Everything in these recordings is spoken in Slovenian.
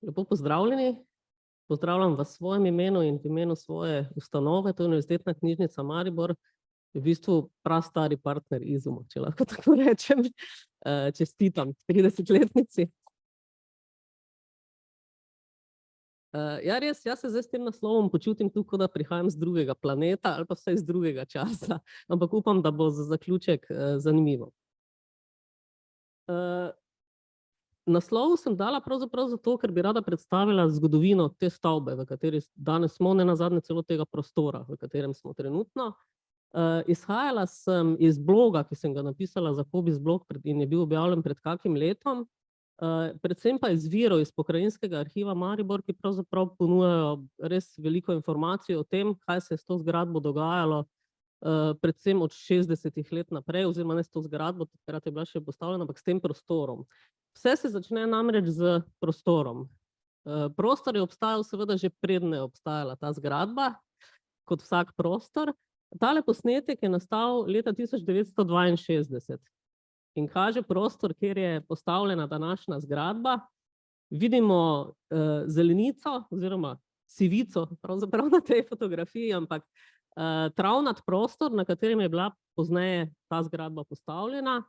Lepo pozdravljeni. Pozdravljam vas v svojem imenu in v imenu svoje ustanove, to je Univerzitetna knjižnica Maribor, v bistvu prastari partner Izumu, če lahko tako rečem. Čestitam 30-letnici. Ja, res, jaz se zdaj s tem naslovom počutim tako, da prihajam z drugega planeta ali pa vsaj z drugega časa, ampak upam, da bo za zaključek zanimivo. Naslov sem dala pravzaprav zato, ker bi rada predstavila zgodovino te stavbe, v kateri danes smo, nenazadnje celo tega prostora, v katerem smo trenutno. Izhajala sem iz bloga, ki sem ga napisala za Hobbies blog in je bil objavljen pred kakim letom, predvsem pa iz virov iz Pokrajinskega arhiva Maribor, ki pravzaprav ponujajo res veliko informacij o tem, kaj se je s to zgradbo dogajalo, predvsem od 60-ih let naprej, oziroma ne s to zgradbo, takrat je bila še postavljena, ampak s tem prostorom. Vse se začne namreč z prostorom. Prostor je obstajal seveda že predno je obstajala ta zgradba, kot vsak prostor. Tale posnetek je nastal leta 1962 in kaže prostor, kjer je postavljena današnja zgradba. Vidimo zelenico oziroma sivico pravzaprav na tej fotografiji, ampak travnat prostor, na katerem je bila pozneje ta zgradba postavljena.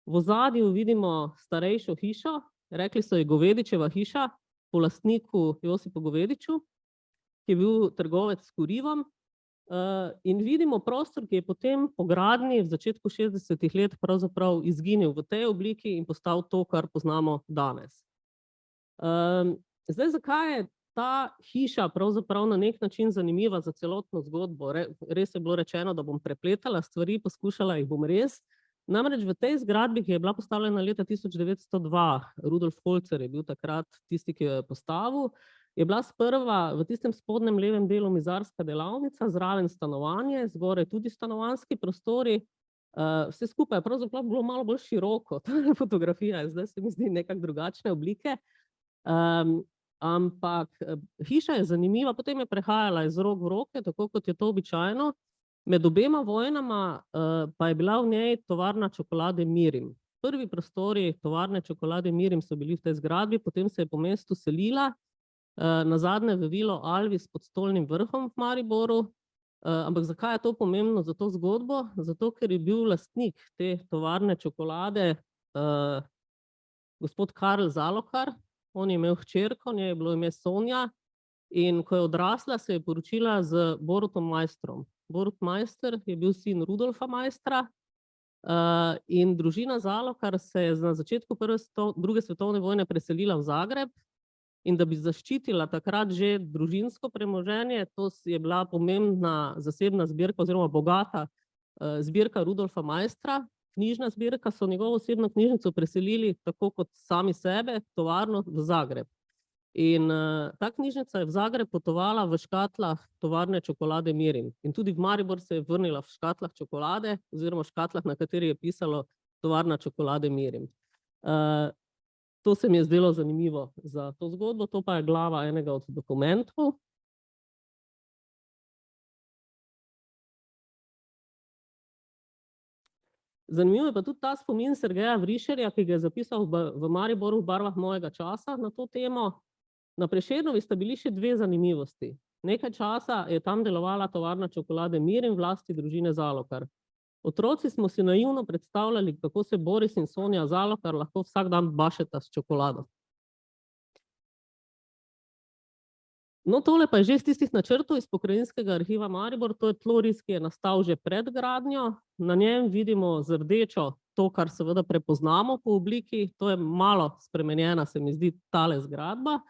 V ozadju vidimo starejšo hišo, rekli so je Govedičeva hiša, po lastniku Josipu Govediču, ki je bil trgovec s kurivom. In vidimo prostor, ki je potem po gradnji v začetku 60-ih let pravzaprav izginil v tej obliki in postal to, kar poznamo danes. Zdaj, zakaj je ta hiša pravzaprav na nek način zanimiva za celotno zgodbo? Res je bilo rečeno, da bom prepletala stvari, poskušala jih bom res. Namreč v tej zgradbi, ki je bila postavljena leta 1902, Rudolf Holzer je bil takrat tisti, ki jo je postavil, je bila sprva v tistem spodnjem levem delu mizarska delavnica, zraven stanovanje, zgoraj tudi stanovanjski prostori. Vse skupaj je pravzaprav bilo malo bolj široko, ta fotografija je zdaj se mi zdi nekako drugačne oblike. Ampak hiša je zanimiva, potem je prehajala iz rok v roke, tako kot je to običajno. Med obema vojnama pa je bila v njej tovarna čokolade Mirim. Prvi prostori tovarne čokolade Mirim so bili v tej zgradbi, potem se je po mestu selila, nazadnje v vilo Alvis pod Stolnim vrhom v Mariboru. Ampak zakaj je to pomembno za to zgodbo? Zato, ker je bil lastnik te tovarne čokolade gospod Karl Zalokar. On je imel hčerko, njej je bilo ime Sonja, in ko je odrasla, se je poročila z Borutom Maistrom. Borut Maister je bil sin Rudolfa Maistra in družina Zalokar se je na začetku druge svetovne vojne preselila v Zagreb, in da bi zaščitila takrat že družinsko premoženje, to je bila pomembna zasebna zbirka oziroma bogata zbirka Rudolfa Maistra, knjižna zbirka, so njegovo osebno knjižnico preselili tako kot sami sebe, tovarno v Zagreb. In ta knjižnica je v Zagreb potovala v škatlah tovarne čokolade Mirim. In tudi v Maribor se je vrnila v škatlah čokolade oziroma v škatlah, na kateri je pisalo tovarna čokolade Mirim. To se mi je zdelo zanimivo za to zgodbo, to pa je glava enega od dokumentov. Zanimivo je pa tudi ta spomin Sergeja Vrišerja, ki ga je zapisal v Mariboru v barvah mojega časa na to temo. Na Prešernovi sta bili še dve zanimivosti. Nekaj časa je tam delovala tovarna čokolade Mirim v lasti družine Zalokar. Otroci smo si naivno predstavljali, kako se Boris in Sonja Zalokar lahko vsak dan bašeta s čokolado. No, tole pa je že iz tistih načrtov iz Pokrajinskega arhiva Maribor, to je tloris, ki je nastal že pred gradnjo. Na njem vidimo z rdečo to, kar seveda prepoznamo po obliki, to je malo spremenjena, se mi zdi, tale zgradba.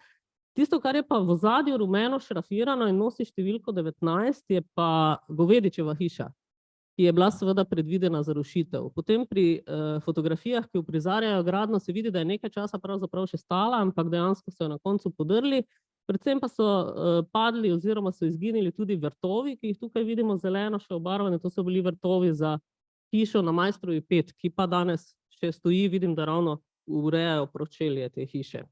Tisto, kar je pa v ozadju rumeno šrafirano in nosi številko 19, je pa Govedičeva hiša, ki je bila seveda predvidena za rušitev. Potem pri fotografijah, ki uprizarjajo gradnjo, se vidi, da je nekaj časa pravzaprav še stala, ampak dejansko so jo na koncu podrli. Predvsem pa so padli oziroma so izginili tudi vrtovi, ki jih tukaj vidimo zeleno še obarvane, to so bili vrtovi za hišo na Maistrovi 5, ki pa danes še stoji, vidim, da ravno urejajo pročelje te hiše.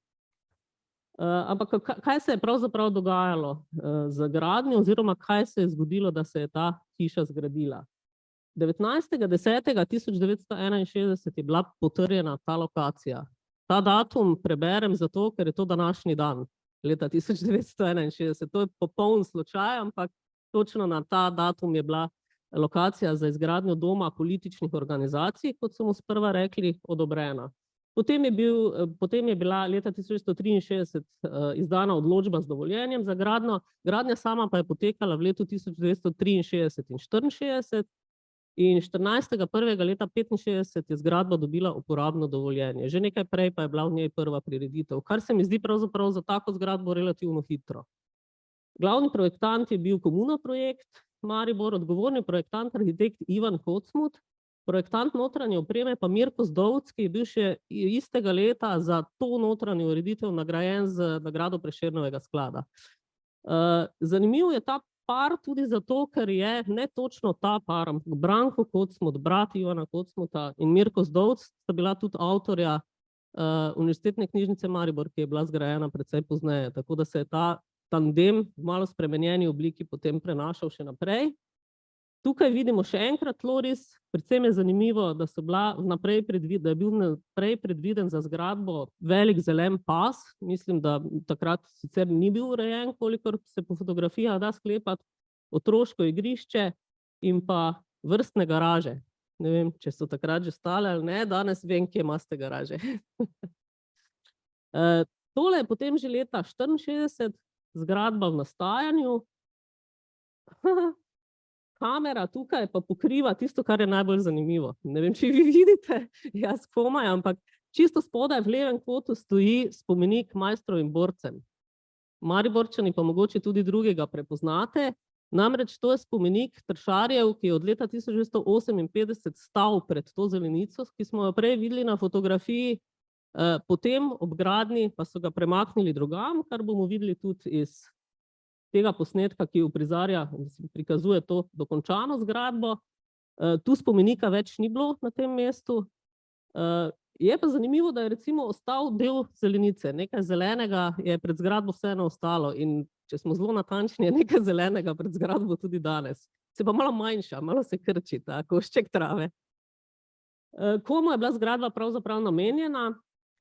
Ampak kaj se je pravzaprav dogajalo z gradnjo oziroma kaj se je zgodilo, da se je ta hiša zgradila? 19.10.1961 je bila potrjena ta lokacija. Ta datum preberem zato, ker je to današnji dan, leta 1961. To je popoln slučaj, ampak točno na ta datum je bila lokacija za izgradnjo doma političnih organizacij, kot so mu sprva rekli, odobrena. Potem je bila leta 1963 izdana odločba z dovoljenjem za gradnjo, gradnja sama pa je potekala v letu 1963 in 1964 in 14.1. leta 1965 je zgradba dobila uporabno dovoljenje. Že nekaj prej pa je bila v njej prva prireditev, kar se mi zdi pravzaprav za tako zgradbo relativno hitro. Glavni projektant je bil Komuna projekt Maribor, odgovorni projektant, arhitekt Ivan Kocmut, projektant notranje opreme pa Mirko Zdovc, ki je bil še istega leta za to notranjo ureditev nagrajen z nagrado Prešernovega sklada. Zanimiv je ta par tudi zato, ker je ne točno ta par, ampak Branko Kocmut, brat Ivana Kocmuta in Mirko Zdovc sta bila tudi avtorja Univerzitetne knjižnice Maribor, ki je bila zgrajena precej pozneje, tako da se je ta tandem v malo spremenjeni obliki potem prenašal še naprej. Tukaj vidimo še enkrat tloris, predvsem je zanimivo, da je bil naprej predviden za zgradbo velik zelen pas, mislim, da takrat sicer ni bil urejen, kolikor se po fotografijah da sklepati, otroško igrišče in pa vrstne garaže. Ne vem, če so takrat že stale ali ne, danes vem, kje imate garaže. Tole je potem že leta 1964, zgradba v nastajanju. Kamera tukaj pa pokriva tisto, kar je najbolj zanimivo. Ne vem, če vi vidite, jaz komaj, ampak čisto spodaj v levem kotu stoji spomenik Maistrovim borcem. Mariborčani pa mogoče tudi drugega prepoznate. Namreč to je spomenik Tršarjev, ki je od leta 1958 stal pred to zelenico, ki smo jo prej videli na fotografiji. Potem ob gradnji pa so ga premaknili drugam, kar bomo videli tudi iz tega posnetka, ki prikazuje to dokončano zgradbo. Tu spomenika več ni bilo na tem mestu. Je pa zanimivo, da je recimo ostal del zelenice. Nekaj zelenega je pred zgradbo vseeno ostalo in če smo zelo natančni, je nekaj zelenega pred zgradbo tudi danes. Se pa malo manjša, malo se krči ta košček trave. Komu je bila zgradba pravzaprav namenjena?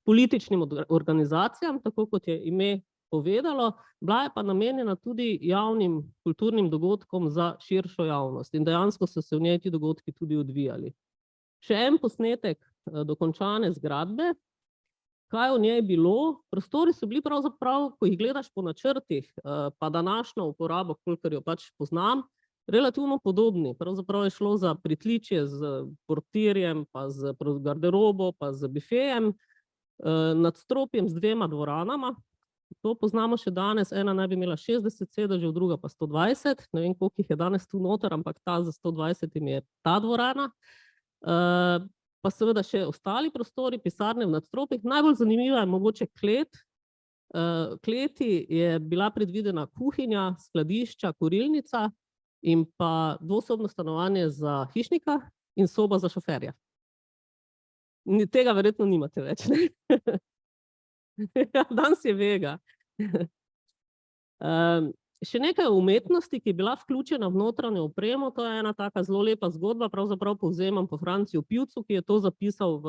Političnim organizacijam, tako kot je ime povedalo, bila je pa namenjena tudi javnim kulturnim dogodkom za širšo javnost in dejansko so se v njej ti dogodki tudi odvijali. Še en posnetek dokončane zgradbe, kaj v njej bilo. Prostori so bili pravzaprav, ko jih gledaš po načrtih, pa današnjo uporabo, kolikor jo pač poznam, relativno podobni. Pravzaprav je šlo za pritličje z portirjem, pa z garderobo, pa z bifejem, nadstropjem z 2 dvoranama. To poznamo še danes, ena naj bi imela 60 sedežev, druga pa 120. Ne vem, koliko jih je danes tu noter, ampak ta za 120 je ta dvorana. Pa seveda še ostali prostori, pisarne v nadstropjih. Najbolj zanimiva je mogoče klet. Kleti je bila predvidena kuhinja, skladišča, kurilnica in pa dvosobno stanovanje za hišnika in soba za šoferja. Tega verjetno nimate več, ne? Danes je vega. Še nekaj umetnosti, ki je bila vključena v notranjo opremo, to je ena taka zelo lepa zgodba, pravzaprav povzemam po Franciju Pivcu, ki je to zapisal v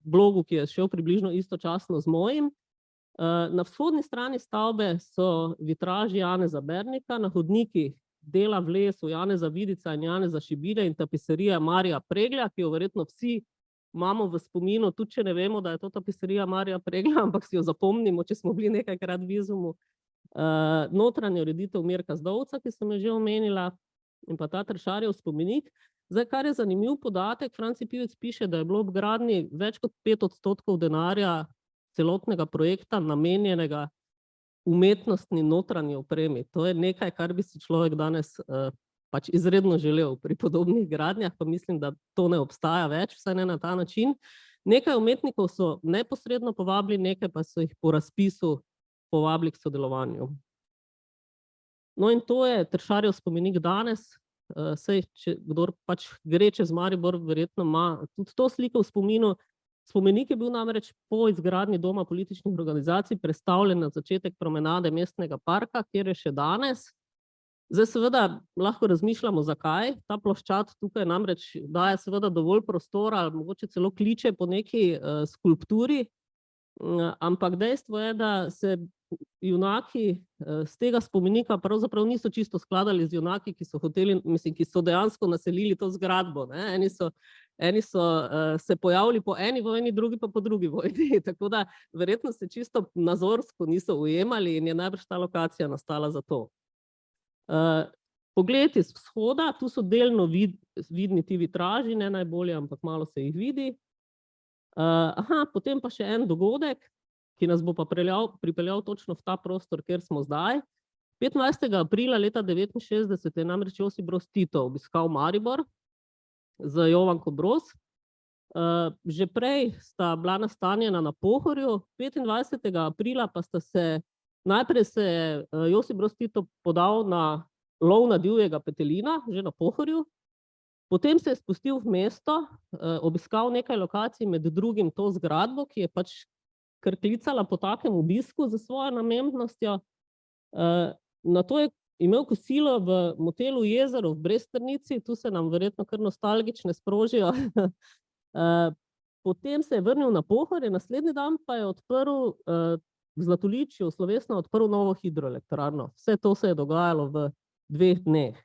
blogu, ki je šel približno istočasno z mojim. Na vzhodni strani stavbe so vitraži Janeza Bernika, na hodnikih dela v lesu Janeza Vidica in Janeza Šibine in tapiserija Marija Preglja, ki jo verjetno vsi imamo v spominu, tudi če ne vemo, da je to tapiserija Marija Preglja, ampak si jo zapomnimo, če smo bili nekajkrat v Izumu. Notranja ureditev Mirka Zdovca, ki sem jo že omenila, in pa ta Tršarjev spomenik. Zdaj, kar je zanimiv podatek, Franci Pivec piše, da je bilo ob gradnji več kot 5% denarja celotnega projekta namenjenega umetnostni notranji opremi. To je nekaj, kar bi si človek danes pač izredno želel pri podobnih gradnjah, pa mislim, da to ne obstaja več, vsaj ne na ta način. Nekaj umetnikov so neposredno povabili, nekaj pa so jih po razpisu povabili k sodelovanju. No in to je Tršarjev spomenik danes, saj kdor pač gre čez Maribor, verjetno ima tudi to sliko v spominu. Spomenik je bil namreč po izgradnji doma političnih organizacij prestavljen na začetek promenade Mestnega parka, kjer je še danes. Zdaj seveda lahko razmišljamo, zakaj. Ta ploščad tukaj namreč daje seveda dovolj prostora, ali mogoče celo kliče po neki skulpturi. ampak dejstvo je, da se junaki z tega spomenika pravzaprav niso čisto skladali z junaki, ki so hoteli, mislim, ki so dejansko naselili to zgradbo, ne. Eni so se pojavili po eni vojni, drugi pa po drugi vojni, tako da verjetno se čisto nazorsko niso ujemali in je najbrž ta lokacija nastala za to. Pogled iz vzhoda, tu so delno vidni ti vitraži, ne najbolje, ampak malo se jih vidi. Potem pa še en dogodek, ki nas bo pa pripeljal točno v ta prostor, kjer smo zdaj. 25. aprila leta 1969 je namreč Josip Broz Tito obiskal Maribor z Jovanko Broz. Že prej sta bila nastanjena na Pohorju, 25. aprila pa najprej se je Josip Broz Tito podal na lov na divjega petelina, že na Pohorju. Potem se je spustil v mesto, obiskal nekaj lokacij, med drugim to zgradbo, ki je pač kar klicala po takem obisku za svojo namembnostjo. Nato je imel kosilo v motelu Jezero v Bresternici, tu se nam verjetno kar nostalgične sprožijo. Potem se je vrnil na Pohorje, naslednji dan pa je odprl v Zlatoličju, slovesno odprl novo hidroelektrarno. Vse to se je dogajalo v 2 dneh.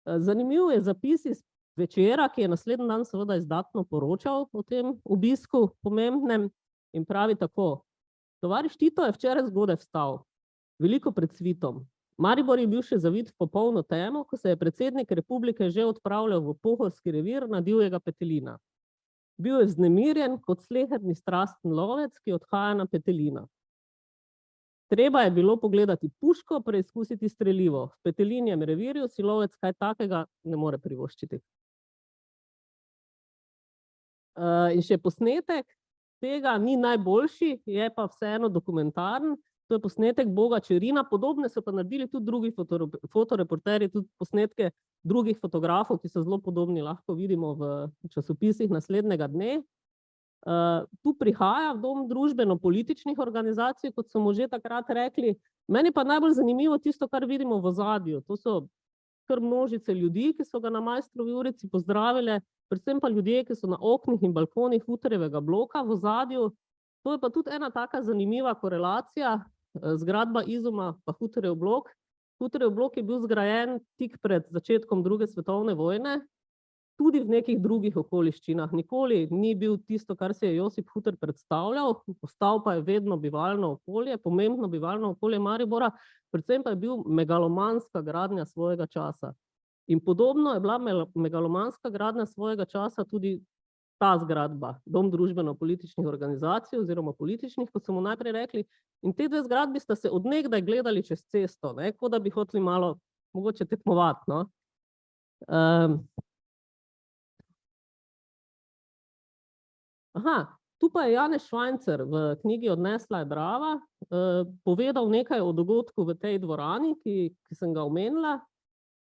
Zanimiv je zapis iz Večera, ki je naslednji dan seveda izdatno poročal o tem obisku pomembnem in pravi tako: tovariš Tito je včeraj zgodaj vstal, veliko pred svitom. Maribor je bil še zavit v popolno temo, ko se je predsednik republike že odpravljal v pohorski revir na divjega petelina. Bil je vznemirjen kot sleherni strasten lovec, ki odhaja na petelina. Treba je bilo pogledati puško, preizkusiti strelivo. V petelinjem revirju si lovec kaj takega ne more privoščiti. In še posnetek tega ni najboljši, je pa vseeno dokumentaren. To je posnetek Boga Čerina, podobne so pa naredili tudi drugi fotoreporterji, tudi posnetke drugih fotografov, ki so zelo podobni, lahko vidimo v časopisih naslednjega dne. Tu prihaja v dom družbeno-političnih organizacij, kot so mu že takrat rekli. Meni pa najbolj zanimivo tisto, kar vidimo v ozadju. To so kar množice ljudi, ki so ga na Maistrovi ulici pozdravile, predvsem pa ljudje, ki so na oknih in balkonih Hutarjevega bloka v ozadju. To je pa tudi ena taka zanimiva korelacija, zgradba Izuma pa Hutarjev blok. Hutarjev blok je bil zgrajen tik pred začetkom 2. svetovne vojne, tudi v nekih drugih okoliščinah. Nikoli ni bil tisto, kar si je Josip Hutar predstavljal, postal pa je vedno bivalno okolje, pomembno bivalno okolje Maribora, predvsem pa je bil megalomanska gradnja svojega časa. In podobno je bila megalomanska gradnja svojega časa tudi ta zgradba, dom družbeno-političnih organizacij oziroma političnih, kot so mu najprej rekli. In te 2 zgradbi sta se od nekdaj gledali čez cesto, kot da bi hoteli malo mogoče tekmovati, no. Tu pa je Janez Švajncer v knjigi Odnesla je Drava povedal nekaj o dogodku v tej dvorani, ki sem ga omenila.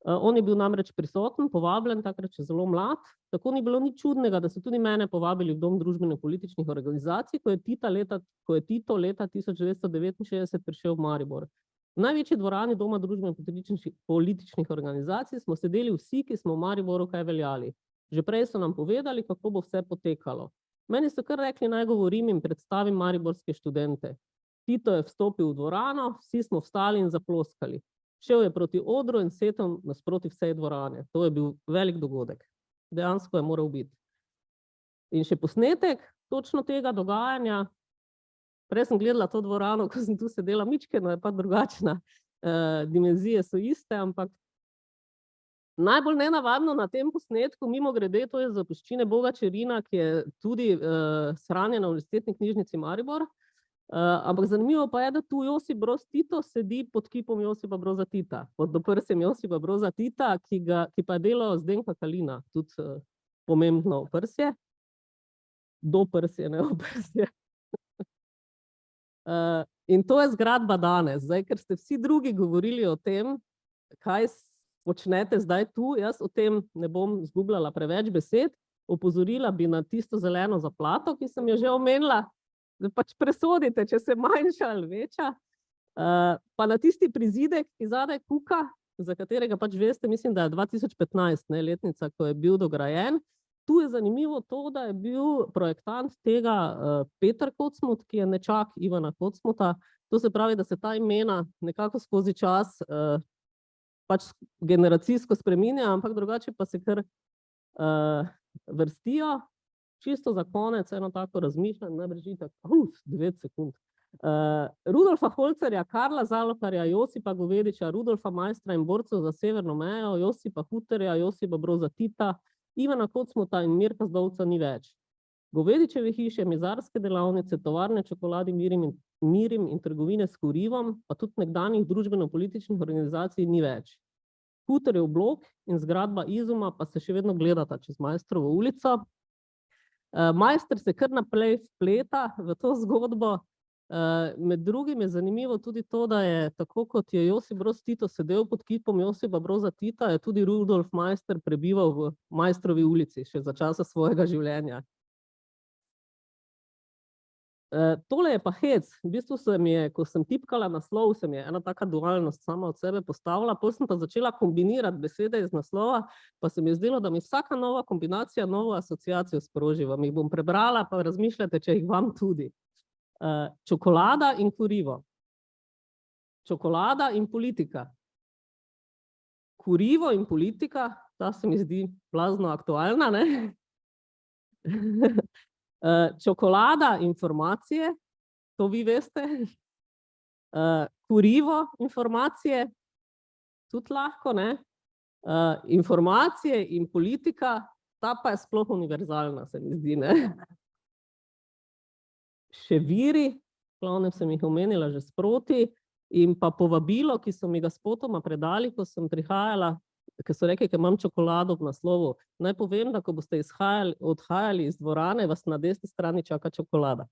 On je bil namreč prisoten, povabljen, takrat še zelo mlad. Tako ni bilo nič čudnega, da so tudi mene povabili v dom družbeno-političnih organizacij, ko je Tito leta 1969 prišel v Maribor. V največji dvorani doma družbeno-političnih organizacij smo sedeli vsi, ki smo v Mariboru kaj veljali. Že prej so nam povedali, kako bo vse potekalo. Meni so kar rekli, naj govorim in predstavim mariborske študente. Tito je vstopil v dvorano, vsi smo vstali in zaploskali. Šel je proti odru in sedel nasproti vsej dvorane. To je bil velik dogodek. Dejansko je moral biti. In še posnetek točno tega dogajanja. Prej sem gledala to dvorano, ko sem tu sedela, mičkeno je pa drugačna. Dimenzije so iste, ampak najbolj nenavadno na tem posnetku, mimogrede, to je zapuščine Boga Čerina, ki je tudi shranjena v Univerzitetni knjižnici Maribor. Ampak zanimivo pa je, da tu Josip Broz Tito sedi pod kipom Josipa Broza Tita, pod doprsjem Josipa Broza Tita, ki pa je delal Zdenka Kalina, tudi pomembno oprsje. Doprsje, ne oprsje. In to je zgradba danes. Zdaj, ker ste vsi drugi govorili o tem, kaj počnete zdaj tu, jaz o tem ne bom zgubljala preveč besed, opozorila bi na tisto zeleno zaplato, ki sem jo že omenila, pač presodite, če se manjša ali večja, pa na tisti prizidek, ki zadaj kuka, za katerega pač veste, mislim, da je 2015, letnica, ko je bil dograjen, Tu je zanimivo to, da je bil projektant tega Peter Kocmut, ki je nečak Ivana Kocmuta. To se pravi, da se ta imena nekako skozi čas pač generacijsko spreminja, ampak drugače pa se kar vrstijo. Čisto za konec, eno tako razmišljanje, najbrž itak, 9 sekund. Rudolfa Holcerja, Karla Zalokarja, Josipa Govediča, Rudolfa Majstra in borcev za severno mejo, Josipa Huterja, Josipa Broza Tita, Ivana Kocmuta in Mirka Zdovca ni več. Govedičeve hiše, mizarske delavnice, tovarne čokoladi Mirim in trgovine s kurivom, pa tudi nekdanjih družbeno-političnih organizacij ni več. Huterjev blok in zgradba Izuma pa se še vedno gledata čez Majstrovo ulico. Majster se kar naprej vpleta v to zgodbo. Med drugim je zanimivo tudi to, da je tako kot je Josip Broz Tito sedel pod kipom Josipa Broza Tita, je tudi Rudolf Majster prebival v Majstrovi ulici še za časa svojega življenja. Tole je pa hec. V bistvu se mi je, ko sem tipkala naslov, se mi je ena taka dualnost sama od sebe postavila, potem sem pa začela kombinirati besede iz naslova, pa se mi je zdelo, da mi vsaka nova kombinacija novo asociacijo sproži. Vam jih bom prebrala, pa razmišljate, če jih vam tudi. Čokolada in kurivo. Čokolada in politika. Kurivo in politika, ta se mi zdi blazno aktualna, ne? Čokolada informacije, to vi veste. Kurivo informacije, tudi lahko, ne? Informacije in politika, ta pa je sploh univerzalna, se mi zdi, ne? Še viri, glavnem sem jih omenila že sproti, in pa povabilo, ki so mi ga spotoma predali, ko sem prihajala, ker so rekli, ker imam čokolado v naslovu. Naj povem, da ko boste odhajali iz dvorane, vas na desni strani čaka čokolada.